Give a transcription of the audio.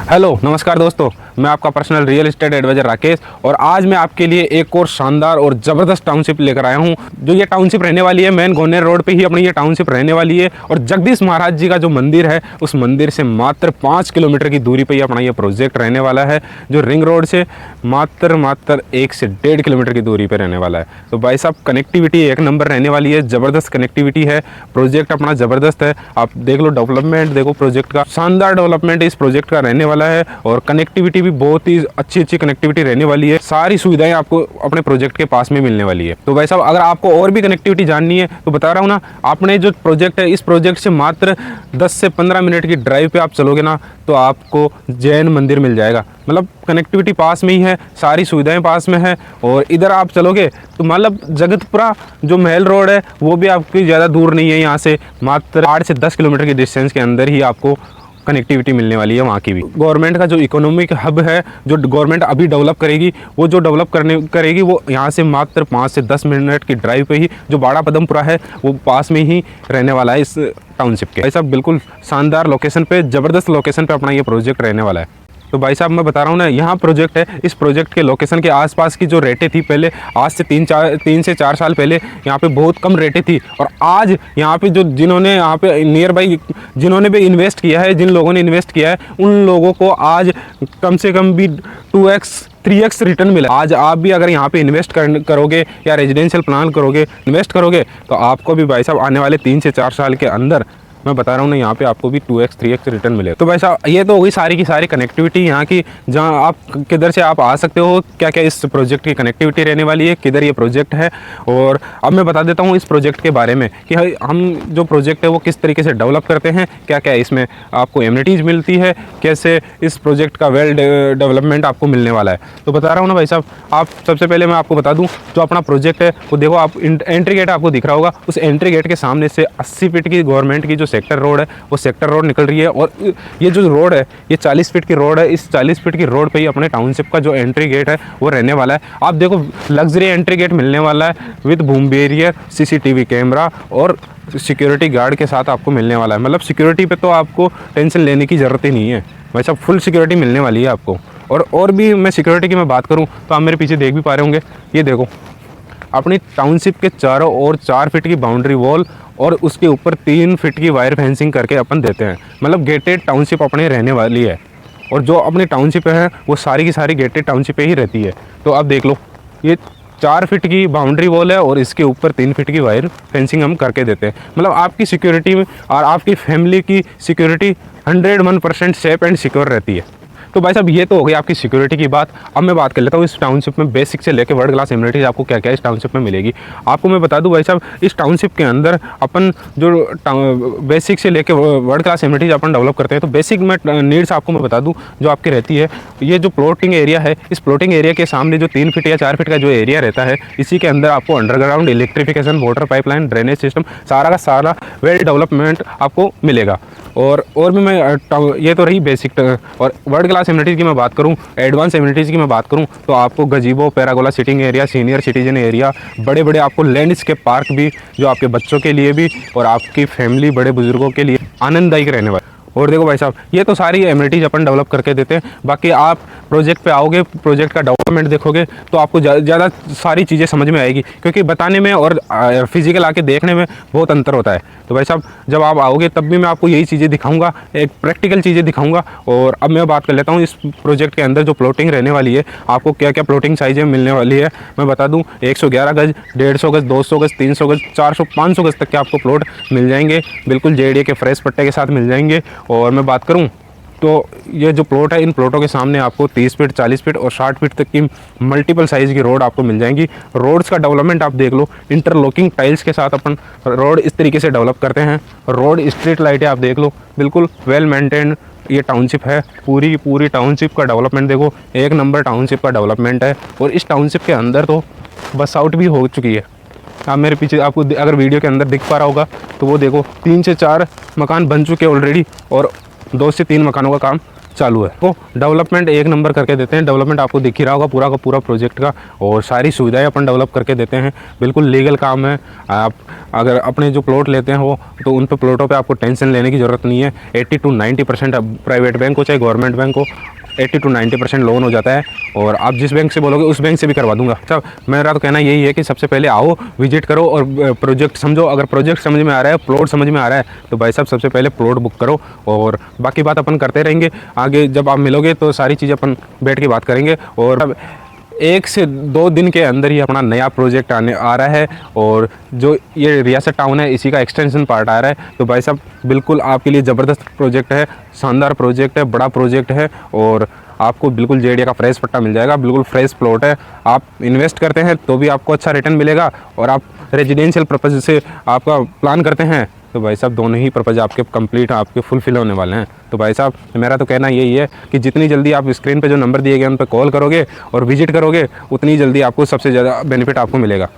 Hello नमस्कार दोस्तों, मैं आपका personal real estate adviser Rakesh और आज मैं आपके लिए एक और शानदार और ज़बरदस्त टाउनशिप लेकर आया हूं। जो ये टाउनशिप रहने वाली है मेन गोनेर रोड पे ही अपनी ये टाउनशिप रहने वाली है और जगदीश महाराज जी का जो मंदिर है उस मंदिर से मात्र 5 किलोमीटर की दूरी पर ही अपना ये प्रोजेक्ट रहने वाला है, जो रिंग रोड से मात्र 1 से 1.5 किलोमीटर की दूरी पर रहने वाला है। तो भाई साहब कनेक्टिविटी एक नंबर रहने वाली है, ज़बरदस्त कनेक्टिविटी है, प्रोजेक्ट अपना ज़बरदस्त है। आप देख लो डेवलपमेंट, देखो प्रोजेक्ट का शानदार डेवलपमेंट इस प्रोजेक्ट का रहने वाला है और कनेक्टिविटी भी बहुत ही अच्छी कनेक्टिविटी रहने वाली है। सारी सुविधाएं आपको अपने प्रोजेक्ट के पास में मिलने वाली है। तो भाई साहब अगर आपको और भी कनेक्टिविटी जाननी है तो बता रहा हूँ ना, आपने जो प्रोजेक्ट है इस प्रोजेक्ट से मात्र 10 से 15 मिनट की ड्राइव पे आप चलोगे ना तो आपको जैन मंदिर मिल जाएगा। मतलब कनेक्टिविटी पास में ही है, सारी सुविधाएं पास में है और इधर आप चलोगे तो मतलब जगतपुरा जो महल रोड है वो भी आपकी ज़्यादा दूर नहीं है। यहाँ से मात्र 8 से 10 किलोमीटर की डिस्टेंस के अंदर ही आपको कनेक्टिविटी मिलने वाली है। वहाँ की भी गवर्नमेंट का जो इकोनॉमिक हब है, जो गवर्नमेंट अभी डेवलप करेगी, वो जो डेवलप करेगी वो यहाँ से मात्र 5 से 10 मिनट की ड्राइव पे ही जो बाड़ा पदमपुरा है वो पास में ही रहने वाला है इस टाउनशिप के। ऐसा बिल्कुल शानदार लोकेशन पे, ज़बरदस्त लोकेशन पे अपना ये प्रोजेक्ट रहने वाला है। तो भाई साहब मैं बता रहा हूँ ना, यहाँ प्रोजेक्ट है, इस प्रोजेक्ट के लोकेशन के आसपास की जो रेटें थी पहले, आज से 3 से 4 साल पहले यहाँ पे बहुत कम रेटें थी और आज यहाँ पे जो जिन्होंने यहाँ पे नियर बाई जिन्होंने भी इन्वेस्ट किया है, जिन लोगों ने इन्वेस्ट किया है उन लोगों को आज कम से कम भी 2x 3x रिटर्न मिला। आज आप भी अगर यहाँ पे इन्वेस्ट करोगे या रेजिडेंशियल प्लान करोगे, इन्वेस्ट करोगे तो आपको भी भाई साहब आने वाले 3 से 4 साल के अंदर मैं बता रहा हूँ ना, यहाँ पे आपको भी 2x 3x रिटर्न मिले। तो भाई साहब ये तो होगी सारी की सारी कनेक्टिविटी यहाँ की, जहाँ आप किधर से आप आ सकते हो, क्या क्या इस प्रोजेक्ट की कनेक्टिविटी रहने वाली है, किधर ये प्रोजेक्ट है। और अब मैं बता देता हूँ इस प्रोजेक्ट के बारे में कि हम जो प्रोजेक्ट है वो किस तरीके से डेवलप करते हैं, क्या क्या इसमें आपको एमिनिटीज़ मिलती है, कैसे इस प्रोजेक्ट का वेल डेवलपमेंट आपको मिलने वाला है। तो बता रहा हूँ ना भाई साहब, आप सबसे पहले मैं आपको बता दूँ जो अपना प्रोजेक्ट है वो देखो, आप एंट्री गेट आपको दिख रहा होगा, उस एंट्री गेट के सामने से 80 फीट की गवर्नमेंट की जो सेक्टर रोड है वो सेक्टर रोड निकल रही है और ये जो रोड है ये 40 फीट की रोड है। इस 40 फीट की रोड पे ही अपने टाउनशिप का जो एंट्री गेट है वो रहने वाला है। आप देखो लग्जरी एंट्री गेट मिलने वाला है with boom barrier, CCTV camera और सिक्योरिटी गार्ड के साथ आपको मिलने वाला है। मतलब सिक्योरिटी पे तो आपको टेंशन लेने की ज़रूरत ही नहीं है, वैसा फुल सिक्योरिटी मिलने वाली है आपको। और भी मैं सिक्योरिटी की मैं बात करूँ तो आप मेरे पीछे देख भी पा रहे होंगे, ये देखो अपनी टाउनशिप के चारों ओर 4 फीट की बाउंड्री वॉल और उसके ऊपर 3 फीट की वायर फेंसिंग करके अपन देते हैं। मतलब गेटेड टाउनशिप अपने रहने वाली है और जो अपनी टाउनशिप है वो सारी की सारी गेटेड टाउनशिप पे ही रहती है। तो आप देख लो, ये 4 फीट की बाउंड्री वॉल है और इसके ऊपर 3 फीट की वायर फेंसिंग हम करके देते हैं। मतलब आपकी सिक्योरिटी में और आपकी फैमिली की सिक्योरिटी 101% सेफ एंड सिक्योर रहती है। तो भाई साहब ये तो हो गई आपकी सिक्योरिटी की बात। अब मैं बात कर लेता हूँ इस टाउनशिप में बेसिक से लेकर वर्ल्ड क्लास एमिनिटीज आपको क्या क्या इस टाउनशिप में मिलेगी। आपको मैं बता दूँ भाई साहब, इस टाउनशिप के अंदर अपन जो बेसिक से लेकर वर्ल्ड क्लास एमिनिटीज अपन डेवलप करते हैं, तो बेसिक में नीड्स आपको मैं बता दूँ जो आपकी रहती है। ये जो प्लॉटिंग एरिया है, इस प्लॉटिंग एरिया के सामने जो 3 फीट या 4 फीट का जो एरिया रहता है, इसी के अंदर आपको underground electrification, water pipeline, drainage system सारा का सारा वेल डेवलपमेंट आपको मिलेगा। और भी मैं ये तो रही बेसिक। और वर्ल्ड क्लास एमिनिटीज़ की मैं बात करूं, एडवांस एमिनिटीज़ की मैं बात करूं तो आपको gazebo, pergola sitting area, senior citizen area, बड़े बड़े आपको लैंडस्केप पार्क भी जो आपके बच्चों के लिए भी और आपकी फैमिली बड़े बुजुर्गों के लिए आनंददायक रहने वाले। और देखो भाई साहब ये तो सारी एमिनिटीज़ अपन डेवलप करके देते हैं। बाकी आप प्रोजेक्ट पे आओगे, प्रोजेक्ट का डेवलपमेंट देखोगे तो आपको ज़्यादा सारी चीज़ें समझ में आएगी, क्योंकि बताने में और फिजिकल आके देखने में बहुत अंतर होता है। तो भाई साहब जब आप आओगे तब भी मैं आपको यही चीज़ें दिखाऊंगा, एक प्रैक्टिकल चीज़ें दिखाऊंगा। और अब मैं बात कर लेता हूँ इस प्रोजेक्ट के अंदर जो प्लॉटिंग रहने वाली है, आपको क्या क्या प्लॉटिंग साइजें मिलने वाली है मैं बता दूँ। 111 गज, 150 गज, 200 गज, 300 गज, 400, 500 गज तक के आपको प्लॉट मिल जाएंगे, बिल्कुल JDA के फ्रेश पट्टे के साथ मिल जाएंगे। और मैं बात करूं तो ये जो प्लॉट है, इन प्लॉटों के सामने आपको 30 फीट, 40 फीट और 60 फीट तक की मल्टीपल साइज़ की रोड आपको मिल जाएंगी। रोड्स का डेवलपमेंट आप देख लो, इंटरलॉकिंग टाइल्स के साथ अपन रोड इस तरीके से डेवलप करते हैं। रोड, स्ट्रीट लाइटें आप देख लो, बिल्कुल वेल मेंटेन्ड ये टाउनशिप है। पूरी टाउनशिप का डेवलपमेंट देखो, एक नंबर टाउनशिप का डेवलपमेंट है। और इस टाउनशिप के अंदर तो बस आउट भी हो चुकी है। आप मेरे पीछे आपको अगर वीडियो के अंदर दिख पा रहा होगा तो वो देखो 3 से 4 मकान बन चुके हैं ऑलरेडी और 2 से 3 मकानों का काम चालू है। तो डेवलपमेंट एक नंबर करके देते हैं। डेवलपमेंट आपको दिख ही रहा होगा पूरा का पूरा प्रोजेक्ट का, और सारी सुविधाएं अपन डेवलप करके देते हैं। बिल्कुल लीगल काम है। आप अगर अपने जो प्लॉट लेते हैं वो, तो उन पे प्लॉटों पे आपको टेंशन लेने की ज़रूरत नहीं है। 80 to 90% प्राइवेट बैंक हो चाहे गवर्नमेंट बैंक हो, 80 to 90% लोन हो जाता है, और आप जिस बैंक से बोलोगे उस बैंक से भी करवा दूंगा। अच्छा, मेरा तो कहना यही है कि सबसे पहले आओ, विजिट करो और प्रोजेक्ट समझो। अगर प्रोजेक्ट समझ में आ रहा है, प्लॉट समझ में आ रहा है, तो भाई साहब सबसे पहले प्लॉट बुक करो, और बाकी बात अपन करते रहेंगे। आगे जब आप मिलोगे तो सारी चीज़ें अपन बैठ के बात करेंगे। और अब 1 से 2 दिन के अंदर ही अपना नया प्रोजेक्ट आ रहा है, और जो ये रियासत टाउन है इसी का एक्सटेंशन पार्ट आ रहा है। तो भाई साहब बिल्कुल आपके लिए ज़बरदस्त प्रोजेक्ट है, शानदार प्रोजेक्ट है, बड़ा प्रोजेक्ट है, और आपको बिल्कुल जेडीए का फ्रेश पट्टा मिल जाएगा। बिल्कुल फ्रेश प्लॉट है। आप इन्वेस्ट करते हैं तो भी आपको अच्छा रिटर्न मिलेगा, और आप रेजिडेंशियल पर्पज़ से आपका प्लान करते हैं तो भाई साहब दोनों ही पर्पज़ आपके कंप्लीट, आपके फुलफिल होने वाले हैं। तो भाई साहब मेरा तो कहना यही है कि जितनी जल्दी आप स्क्रीन पे जो नंबर दिए गए उन पर कॉल करोगे और विजिट करोगे, उतनी जल्दी आपको सबसे ज़्यादा बेनिफिट आपको मिलेगा।